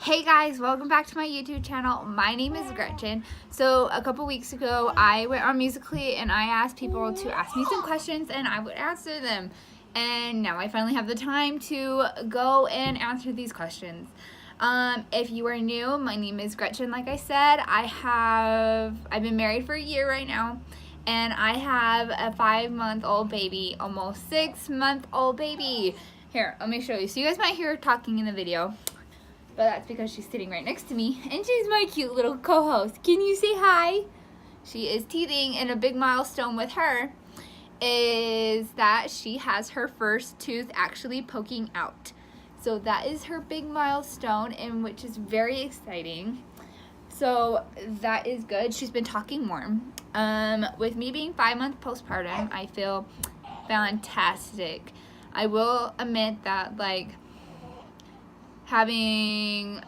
Hey guys, welcome back to my YouTube channel. My name is Gretchen. So a couple weeks ago, I went on Musical.ly and I asked people to ask me some questions and I would answer them. And now I finally have the time to go and answer these questions. If you are new, my name is Gretchen. Like I said, I've been married for a year right now. And I have a 5-month-old baby, almost 6-month-old baby. Here, let me show you. So you guys might hear her talking in the video. But that's because she's sitting right next to me, and she's my cute little co-host. Can you say hi? She is teething, and a big milestone with her is that she has her first tooth actually poking out. So that is her big milestone, and which is very exciting. So that is good. She's been talking more. With me being 5 months postpartum, I feel fantastic. I will admit that, like, having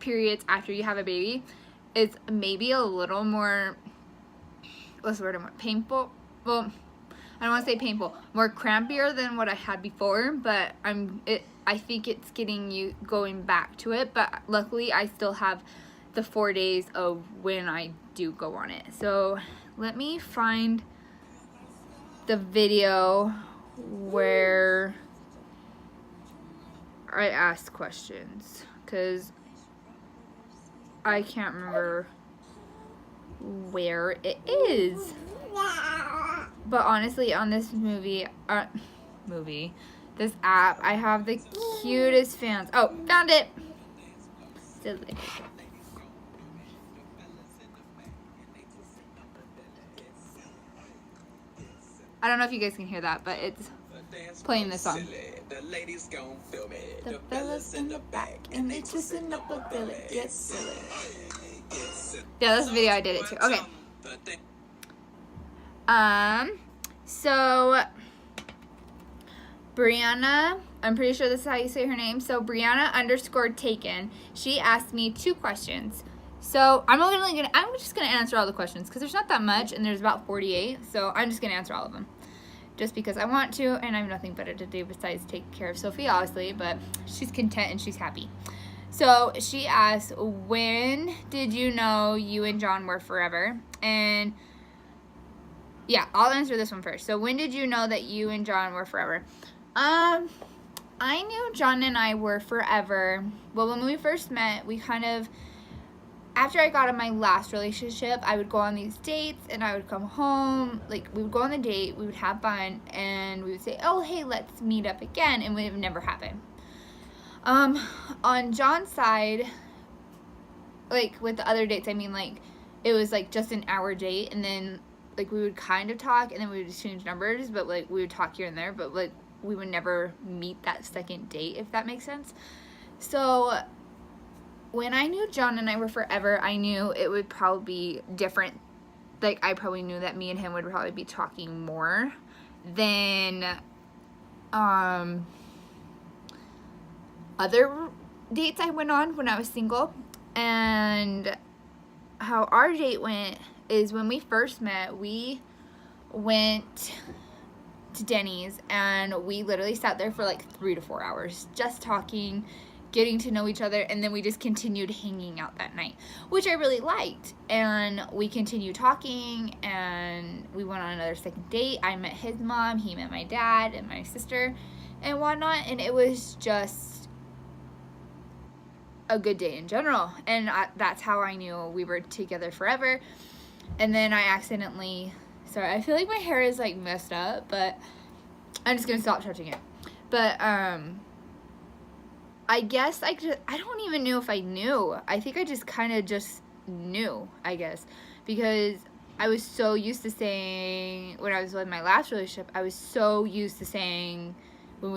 periods after you have a baby is maybe a little more, what's the word, more painful. Well, I don't want to say painful, more crampier than what I had before, but I think it's getting you going back to it. But luckily I still have the 4 days of when I do go on it. So let me find the video where I asked questions, because I can't remember where it is. But honestly, on this this app, I have the cutest fans. Oh, found it. I don't know if you guys can hear that, but it's playing this song. The fellas in the back, and they twisting up until it gets silly. Yeah, that's the video I did it to. Okay. So Brianna, I'm pretty sure this is how you say her name. So Brianna_Taken, she asked me 2 questions. So I'm just gonna answer all the questions because there's not that much, and there's about 48. So I'm just gonna answer all of them, just because I want to, and I have nothing better to do besides take care of Sophie, obviously, but she's content and she's happy. So she asked, when did you know you and John were forever? And yeah, I'll answer this one first. So when did you know that you and John were forever? I knew John and I were forever. Well, when we first met, we kind of, after I got out of my last relationship, I would go on these dates and I would come home. Like, we would go on the date, we would have fun, and we would say, oh, hey, let's meet up again, and it would never happen. On John's side, like, with the other dates, I mean, like, it was, like, just an hour date, and then, like, we would kind of talk, and then we would just change numbers, but, like, we would talk here and there, but, like, we would never meet that second date, if that makes sense. So when I knew John and I were forever, I knew it would probably be different. Like, I probably knew that me and him would probably be talking more than other dates I went on when I was single. And how our date went is, when we first met, we went to Denny's and we literally sat there for like 3 to 4 hours just talking, getting to know each other, and then we just continued hanging out that night, which I really liked. And we continued talking, and we went on another second date. I met his mom, he met my dad and my sister and whatnot, and it was just a good day in general. And that's how I knew we were together forever. And then I accidentally, sorry, I feel like my hair is like messed up, but I'm just gonna stop touching it. But I guess I don't even know if I knew. I think I just kind of just knew, I guess, because I was so used to saying, when I was with my last relationship, I was so used to saying, when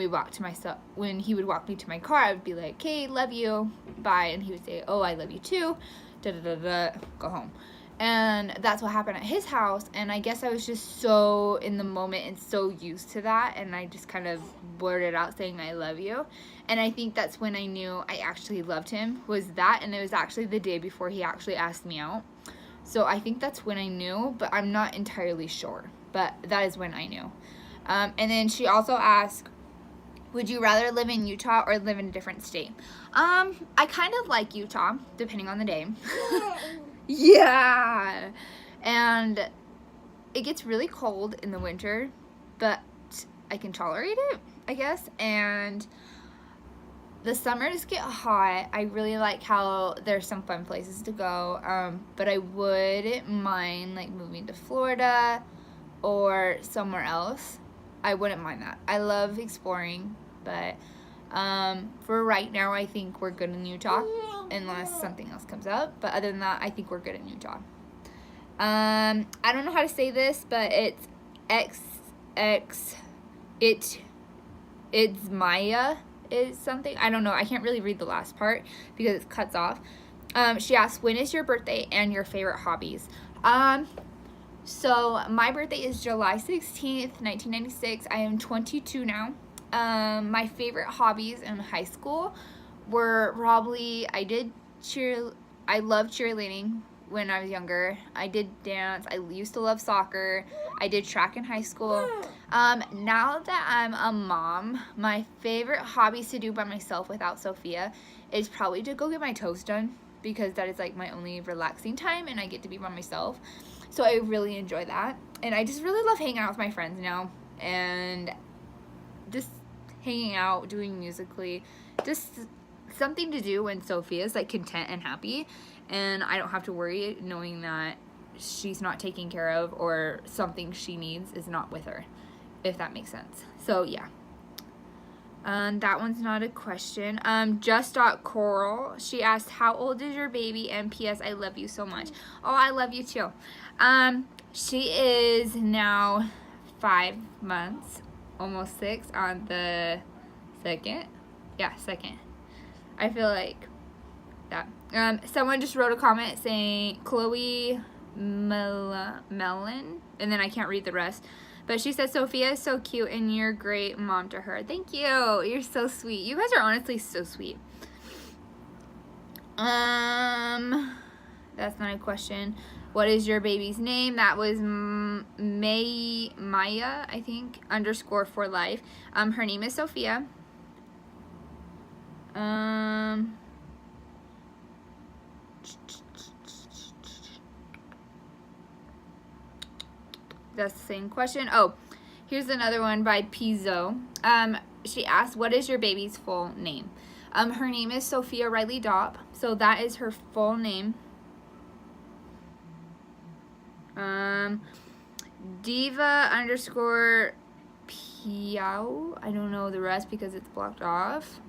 he would walk me to my car, I would be like, okay, love you, bye, and he would say, oh, I love you too, da da da da, go home. And that's what happened at his house, and I guess I was just so in the moment and so used to that, and I just kind of blurted out saying I love you. And I think that's when I knew I actually loved him, was that, and it was actually the day before he actually asked me out. So I think that's when I knew, but I'm not entirely sure, but that is when I knew. And then she also asked, Would you rather live in Utah or live in a different state? I kind of like Utah, depending on the day. Yeah. And it gets really cold in the winter, but I can tolerate it, I guess. And the summers get hot. I really like how there's some fun places to go, but I wouldn't mind like moving to Florida or somewhere else. I wouldn't mind that. I love exploring, but for right now, I think we're good in Utah, unless something else comes up. But other than that, I think we're good in Utah. I don't know how to say this, but it's Maya is something. I don't know. I can't really read the last part because it cuts off. She asked, when is your birthday and your favorite hobbies? So my birthday is July 16th, 1996. I am 22 now. My favorite hobbies in high school were probably, I loved cheerleading when I was younger. I did dance. I used to love soccer. I did track in high school. Now that I'm a mom, my favorite hobbies to do by myself without Sophia is probably to go get my toes done, because that is like my only relaxing time and I get to be by myself. So I really enjoy that. And I just really love hanging out with my friends now and just hanging out, doing Musical.ly, just something to do when Sophia's like content and happy and I don't have to worry knowing that she's not taken care of or something she needs is not with her, if that makes sense. So yeah. That one's not a question. Just.coral, she asked, how old is your baby? And P.S. I love you so much. Oh, I love you too. She is now 5 months, almost 6 on the 2nd. Yeah, 2nd. I feel like that. Someone just wrote a comment saying Chloe Melon, and then I can't read the rest. But she said, Sophia is so cute and you're a great mom to her. Thank you. You're so sweet. You guys are honestly so sweet. That's not a question. What is your baby's name? That was Maya, I think, _for life. Her name is Sophia. That's the same question. Oh, here's another one by Pizzo. She asked, what is your baby's full name? Her name is Sophia Riley Dopp. So that is her full name. Diva _Piao. I don't know the rest because it's blocked off.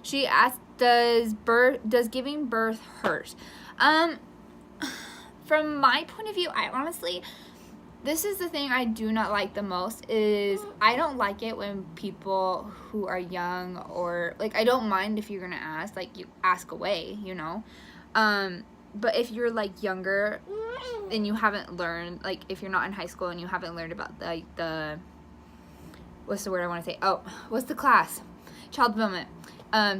She asked, does giving birth hurt? From my point of view, I honestly, this is the thing I do not like the most, is I don't like it when people who are young, or like, I don't mind if you're gonna ask, like, you ask away, you know. But if you're like younger and you haven't learned, like if you're not in high school and you haven't learned about like the what's the word I want to say? Oh, what's the class? Child development.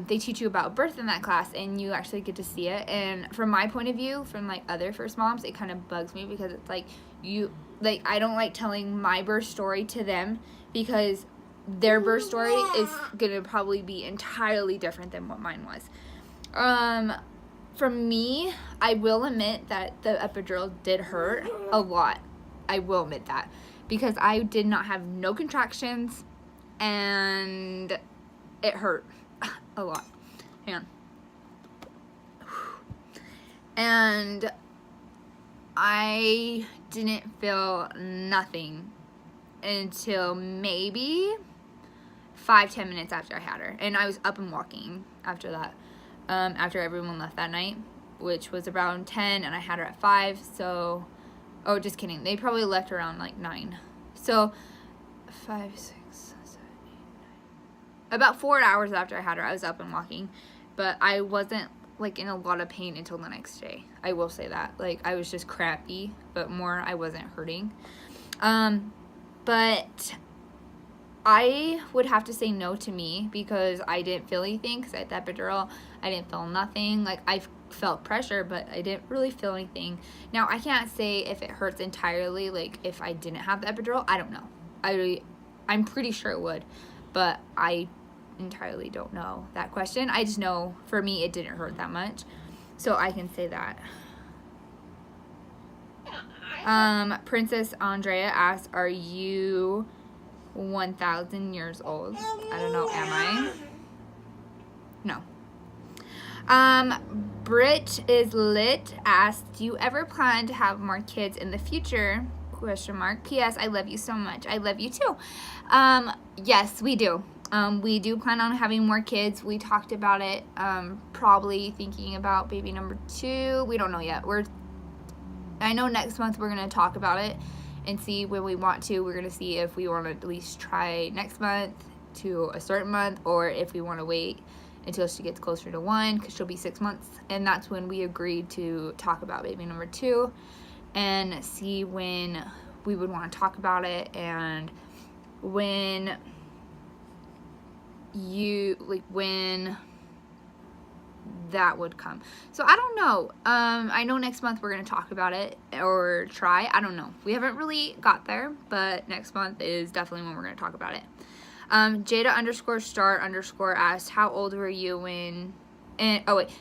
They teach you about birth in that class and you actually get to see it. And from my point of view, from like other first moms, it kind of bugs me because it's like I don't like telling my birth story to them because their birth story is gonna probably be entirely different than what mine was. For me, I will admit that the epidural did hurt a lot. I will admit that because I did not have no contractions and it hurt a lot. Hang on. And I didn't feel nothing until maybe 5-10 minutes after I had her. And I was up and walking after that. After everyone left that night, which was around 10, and I had her at 5, so, oh, just kidding, they probably left around, like, 9, so, 5, 6, 7, 8, 9, about 4 hours after I had her, I was up and walking, but I wasn't, like, in a lot of pain until the next day, I will say that, like, I was just crappy, but more, I wasn't hurting, but I would have to say no to me because I didn't feel anything, because at the epidural, I didn't feel nothing. Like, I felt pressure, but I didn't really feel anything. Now, I can't say if it hurts entirely, like, if I didn't have the epidural. I don't know. I'm pretty sure it would, but I entirely don't know that question. I just know for me it didn't hurt that much, so I can say that. Princess Andrea asks, are you 1,000 years old? I don't know, am I? No. Brit is lit asks, do you ever plan to have more kids in the future? Question mark. P.S. I love you so much. I love you too. Yes, we do. We do plan on having more kids. We talked about it. Probably thinking about baby number 2. We don't know yet. I know next month we're going to talk about it and see when we want to. We're going to see if we want to at least try next month to a certain month, or if we want to wait until she gets closer to 1, because she'll be 6 months. And that's when we agreed to talk about baby number 2 and see when we would want to talk about it and when that would come. So I don't know. I know next month we're going to talk about it or try. I don't know. We haven't really got there, but next month is definitely when we're going to talk about it. Jada_star_ asks, how old were you when,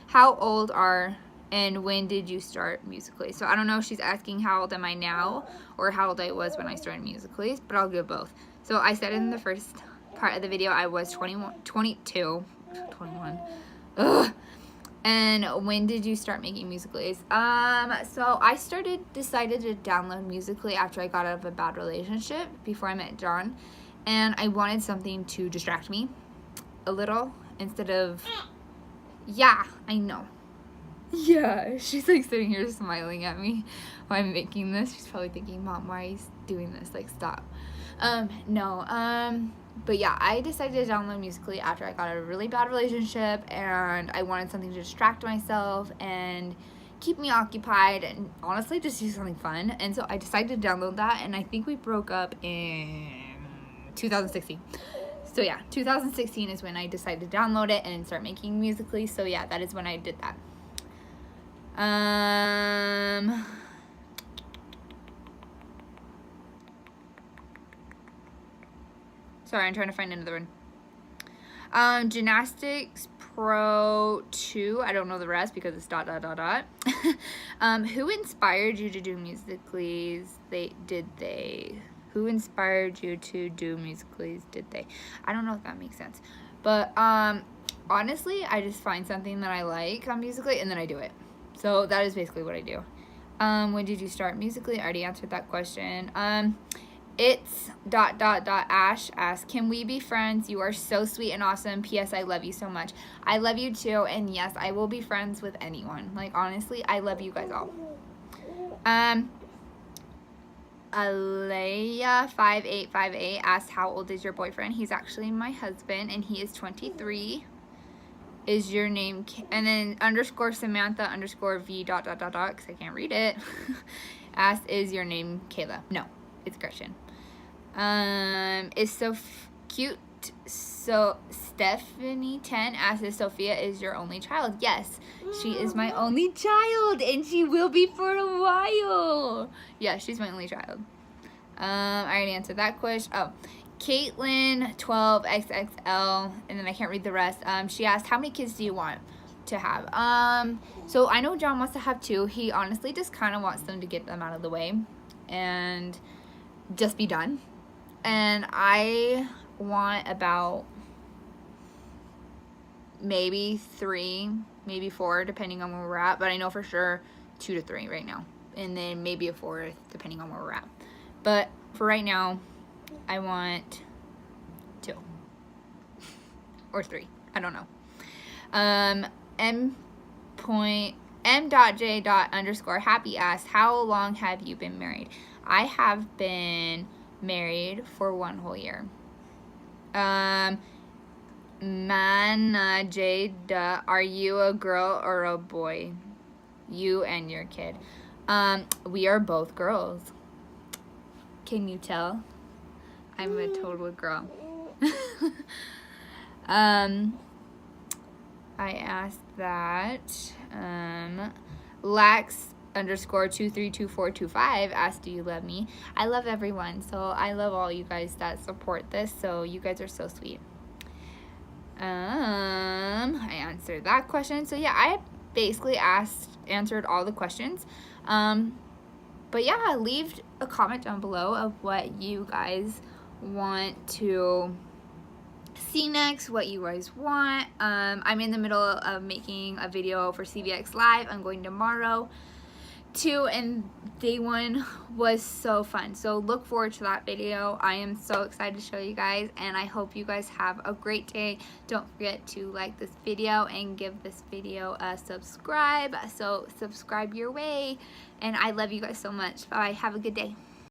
how old are and when did you start Musical.ly? So I don't know if she's asking how old am I now or how old I was when I started Musical.ly, but I'll give both. So I said in the first part of the video I was 21. Ugh. And when did you start making Musical.lys? So I decided to download Musical.ly after I got out of a bad relationship before I met John. And I wanted something to distract me a little instead of, yeah, I know. Yeah, she's like sitting here smiling at me while I'm making this. She's probably thinking, Mom, why are you doing this? Like, stop. But yeah, I decided to download Musical.ly after I got out of a really bad relationship, and I wanted something to distract myself and keep me occupied and honestly just do something fun. And so I decided to download that, and I think we broke up in 2016. So yeah, 2016 is when I decided to download it and start making Musical.ly. So yeah, that is when I did that. Sorry, I'm trying to find another one. Gymnastics Pro 2. I don't know the rest because it's ... Who inspired you to do Musical.lys? Who inspired you to do Musical.lys? Did they? I don't know if that makes sense. But honestly, I just find something that I like on Musical.ly and then I do it. So that is basically what I do. When did you start Musical.ly? I already answered that question. It's ... Ash asks, can we be friends? You are so sweet and awesome. P.S. I love you so much. I love you too. And yes, I will be friends with anyone. Like, honestly, I love you guys all. Alea5858 asks, how old is your boyfriend? He's actually my husband and he is 23. Is your name and then _Samantha_V ... because I can't read it. Asks, is your name Kayla? No, it's Gretchen. Is so cute. So Stephanie 10 asks, if Sophia is your only child? Yes, she is my only child and she will be for a while. Yeah, she's my only child. I already answered that question. Oh, Caitlin 12XXL, and then I can't read the rest. She asked, how many kids do you want to have? So I know John wants to have 2. He honestly just kind of wants them to get them out of the way and just be done. And I want about maybe 3, maybe 4, depending on where we're at. But I know for sure 2 to 3 right now. And then maybe a 4th, depending on where we're at. But for right now, I want 2 or 3. I don't know. M.J._happy asks, how long have you been married? I have been married for 1 whole year. Manajada, are you a girl or a boy? You and your kid. We are both girls. Can you tell? I'm a total girl. I asked that. Lax_232425 asked, do you love me? I love everyone. So I love all you guys that support this. So you guys are so sweet. I answered that question. So yeah, I basically answered all the questions. But yeah, leave a comment down below of what you guys want to see next, what you guys want. I'm in the middle of making a video for CVX Live. I'm going tomorrow too, and day one was so fun, so look forward to that video. I am so excited to show you guys, and I hope you guys have a great day. Don't forget to like this video and give this video a subscribe, so subscribe your way, and I love you guys so much. Bye. Have a good day.